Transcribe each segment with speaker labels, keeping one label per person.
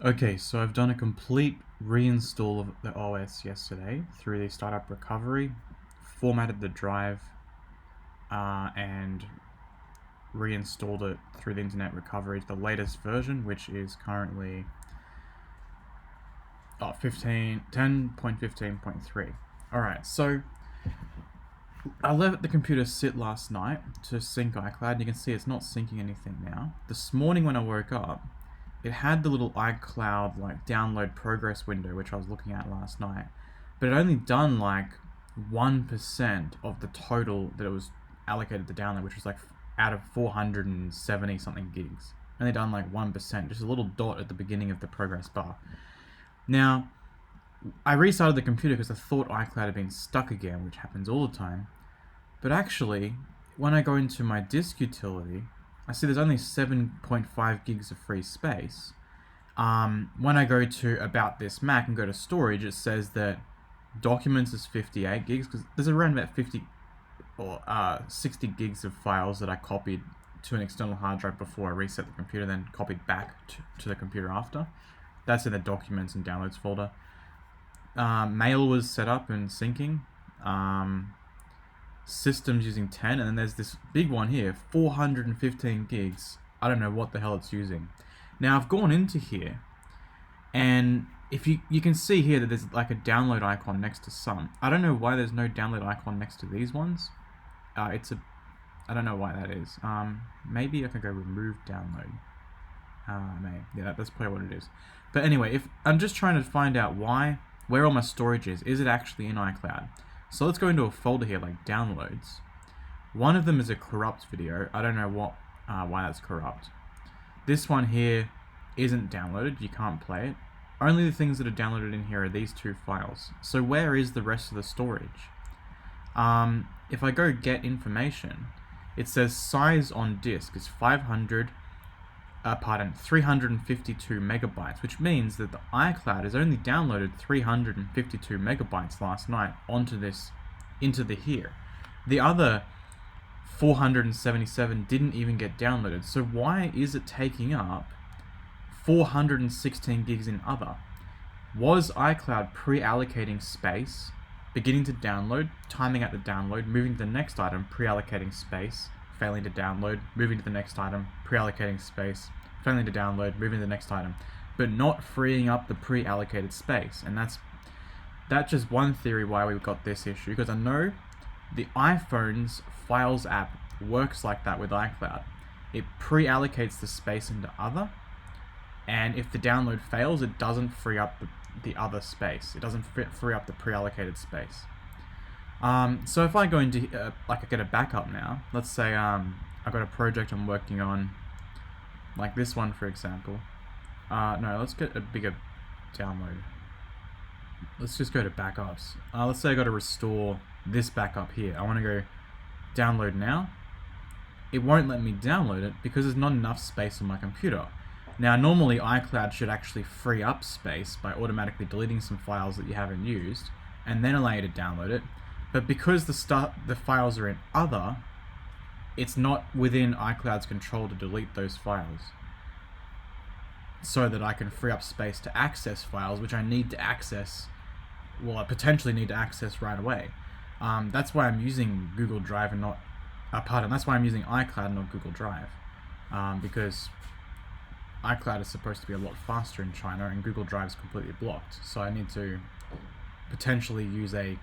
Speaker 1: Okay, so I've done a complete reinstall of the OS yesterday through the startup recovery, formatted the drive, and reinstalled it through the internet recovery to the latest version, which is currently 10.15.3. Alright, so I let the computer sit last night to sync iCloud, and you can see it's not syncing anything now. This morning when I woke up, it had the little iCloud like download progress window, which I was looking at last night, but it only done like 1% of the total that it was allocated to download, which was like out of 470 something gigs. Only done like 1%, just a little dot at the beginning of the progress bar. Now, I restarted the computer because I thought iCloud had been stuck again, which happens all the time. But actually, when I go into my disk utility, I see there's only 7.5 gigs of free space. When I go to About This Mac and go to storage, it says that documents is 58 gigs, because there's around about 50 or 60 gigs of files that I copied to an external hard drive before I reset the computer, then copied back to the computer after. That's in the Documents and Downloads folder. Mail was set up and syncing. Systems using 10, and then there's this big one here, 415 gigs. I don't know what the hell it's using. Now I've gone into here, and if you can see here that there's like a download icon next to some. I don't know why there's no download icon next to these ones. I don't know why that is. Maybe I can go remove download. Yeah, that's probably what it is. But anyway, if I'm just trying to find out where all my storage is it actually in iCloud? So let's go into a folder here like downloads. One of them is a corrupt video. I don't know why that's corrupt. This one here isn't downloaded. You can't play it. Only the things that are downloaded in here are these two files. So where is the rest of the storage? If I go get information, it says size on disk is 352 megabytes, which means that the iCloud has only downloaded 352 megabytes last night into the here. The other 477 didn't even get downloaded. So why is it taking up 416 gigs in other? Was iCloud pre-allocating space, beginning to download, timing out the download, moving to the next item, pre-allocating space, failing to download, moving to the next item, pre-allocating space, failing to download, moving to the next item, but not freeing up the pre-allocated space? And that's just one theory why we've got this issue, because I know the iPhone's Files app works like that with iCloud. It pre-allocates the space into other, and if the download fails, it doesn't free up the other space. It doesn't free up the pre-allocated space. So if I go into, I get a backup now, let's say I've got a project I'm working on, like this one for example. No, let's get a bigger download. Let's just go to backups. Let's say I got to restore this backup here. I want to go download now. It won't let me download it because there's not enough space on my computer. Now normally iCloud should actually free up space by automatically deleting some files that you haven't used and then allow you to download it. But because the files are in other, it's not within iCloud's control to delete those files, so that I can free up space to access files which I need to access, well, I potentially need to access right away. That's why I'm using Google Drive and not, that's why I'm using iCloud and not Google Drive, because iCloud is supposed to be a lot faster in China and Google Drive is completely blocked. So I need to potentially use a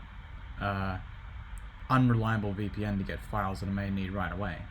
Speaker 1: unreliable VPN to get files that I may need right away.